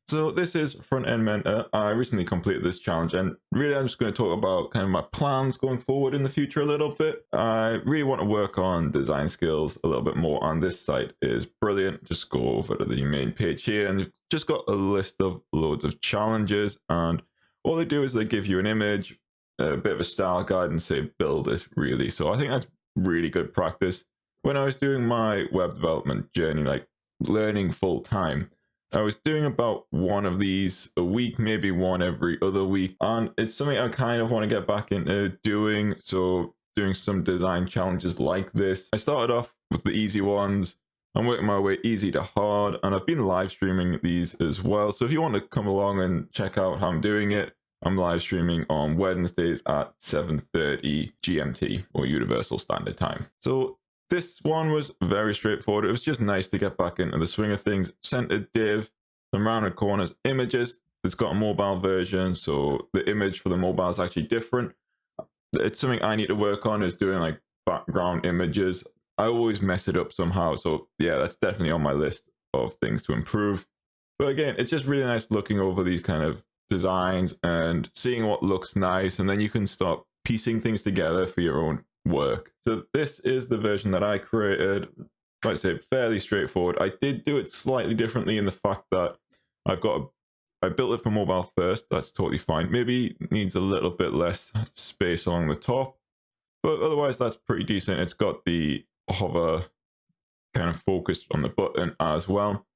So this is Front End Mentor. I recently completed this challenge, and really I'm just going to talk about kind of my plans going forward in the future a little bit. I really want to work on design skills a little bit more, and this site is brilliant. Just go over to the main page here, and you've just got a list of loads of challenges, and all they do is they give you an image, a bit of a style guide, and say build it really. So I think that's really good practice. When I was doing my web development journey, like learning full time, I was doing about one of these a week, maybe one every other week. And it's something I kind of want to get back into doing. So doing some design challenges like this. I started off with the easy ones. I'm working my way easy to hard, and I've been live streaming these as well. So if you want to come along and check out how I'm doing it, I'm live streaming on Wednesdays at 7:30 GMT or Universal Standard Time. So this one was very straightforward. It was just nice to get back into the swing of things. Center div, some rounded corners, images. It's got a mobile version, so the image for the mobile is actually different. It's something I need to work on, is doing like background images. I always mess it up somehow. So yeah, that's definitely on my list of things to improve. But again, it's just really nice looking over these kind of designs and seeing what looks nice, and then you can start piecing things together for your own work. So this is the version that I created. Like I say, fairly straightforward. I did do it slightly differently in the fact that I built it for mobile first. That's totally fine. Maybe needs a little bit less space along the top, but otherwise that's pretty decent. It's got the hover kind of focused on the button as well.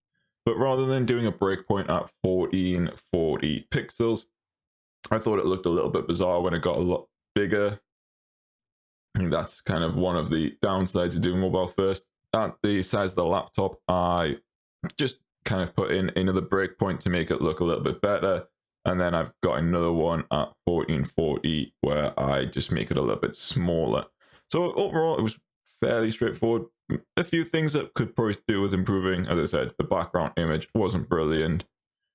But rather than doing a breakpoint at 1440 pixels, I thought it looked a little bit bizarre when it got a lot bigger. I think that's kind of one of the downsides of doing mobile first. At the size of the laptop, I just kind of put in another breakpoint to make it look a little bit better. And then I've got another one at 1440 where I just make it a little bit smaller. So overall, it was fairly straightforward. A few things that could probably do with improving. As I said, the background image wasn't brilliant.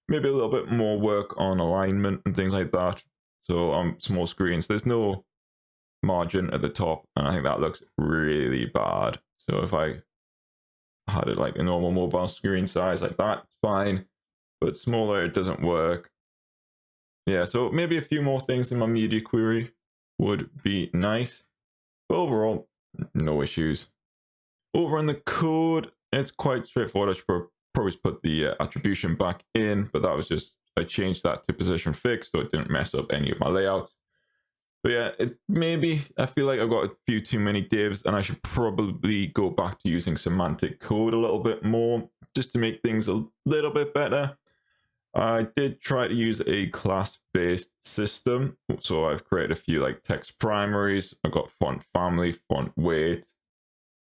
Maybe a little bit more work on alignment and things like that. So on small screens, there's no margin at the top, and I think that looks really bad. So if I had it like a normal mobile screen size like that, it's fine, but smaller it doesn't work. Yeah, so maybe a few more things in my media query would be nice, but overall no issues. Over in the code, it's quite straightforward. I should probably put the attribution back in, but that was just, I changed that to position fixed so it didn't mess up any of my layouts. But yeah, maybe I feel like I've got a few too many divs, and I should probably go back to using semantic code a little bit more just to make things a little bit better. I did try to use a class-based system, so I've created a few like text primaries. I've got font family, font weight,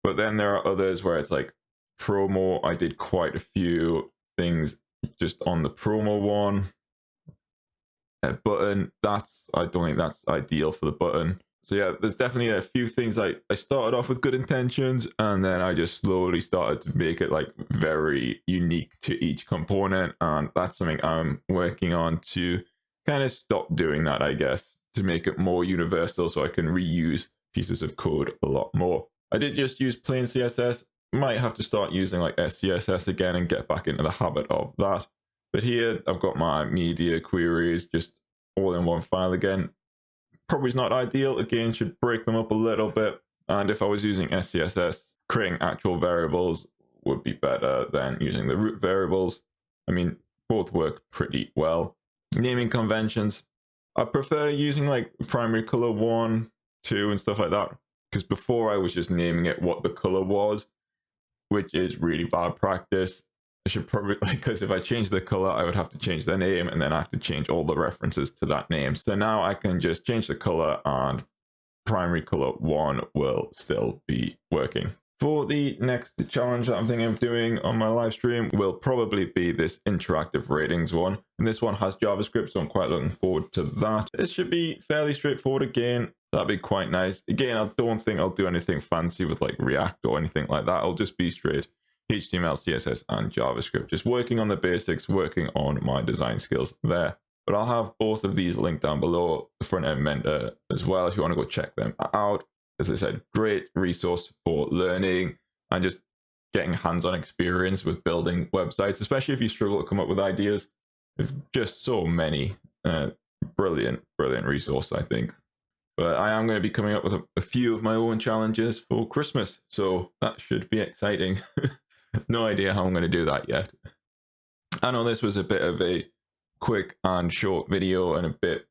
but then there are others where it's like promo. I did quite a few things just on the promo one. Button, I don't think that's ideal for the button. So yeah, there's definitely a few things I started off with good intentions, and then I just slowly started to make it like very unique to each component, and that's something I'm working on to kind of stop doing that, I guess, to make it more universal so I can reuse pieces of code a lot more. I did just use plain CSS. Might have to start using like SCSS again and get back into the habit of that. But here I've got my media queries just all in one file again. Probably is not ideal. Again, should break them up a little bit. And if I was using SCSS, creating actual variables would be better than using the root variables. I mean, both work pretty well. Naming conventions, I prefer using like primary color 1, 2 and stuff like that, because before I was just naming it what the color was, which is really bad practice. I should probably, because if I change the color, I would have to change the name, and then I have to change all the references to that name. So now I can just change the color, and primary color 1 will still be working. For the next challenge that I'm thinking of doing on my live stream will probably be this interactive ratings one. And this one has JavaScript, so I'm quite looking forward to that. This should be fairly straightforward again. That'd be quite nice. Again, I don't think I'll do anything fancy with like React or anything like that. I'll just be straight HTML, CSS, and JavaScript. Just working on the basics, working on my design skills there. But I'll have both of these linked down below, the front end mentor as well, if you want to go check them out. As I said, great resource for learning and just getting hands-on experience with building websites, especially if you struggle to come up with ideas. There's just so many. Brilliant resource, I think. But I am going to be coming up with a few of my own challenges for Christmas, so that should be exciting. No idea how I'm going to do that yet. I know this was a bit of a quick and short video and a bit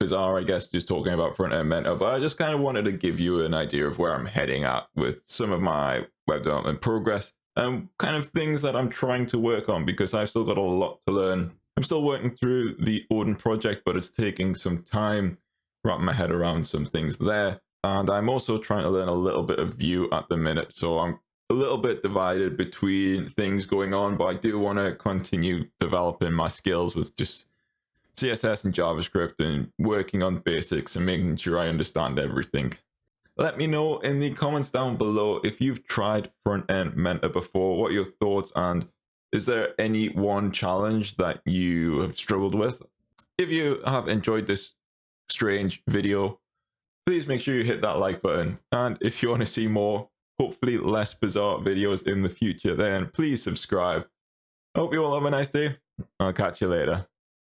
bizarre, I guess, just talking about front-end mentor, but I just kind of wanted to give you an idea of where I'm heading at with some of my web development progress and kind of things that I'm trying to work on, because I've still got a lot to learn. I'm still working through the Odin project, but it's taking some time wrapping my head around some things there. And I'm also trying to learn a little bit of Vue at the minute, so I'm a little bit divided between things going on, but I do want to continue developing my skills with just CSS and JavaScript and working on basics and making sure I understand everything. Let me know in the comments down below if you've tried front-end mentor before, what are your thoughts, and is there any one challenge that you have struggled with? If you have enjoyed this strange video, please make sure you hit that like button, and if you want to see more, hopefully less bizarre videos in the future, then please subscribe. I hope you all have a nice day. I'll catch you later.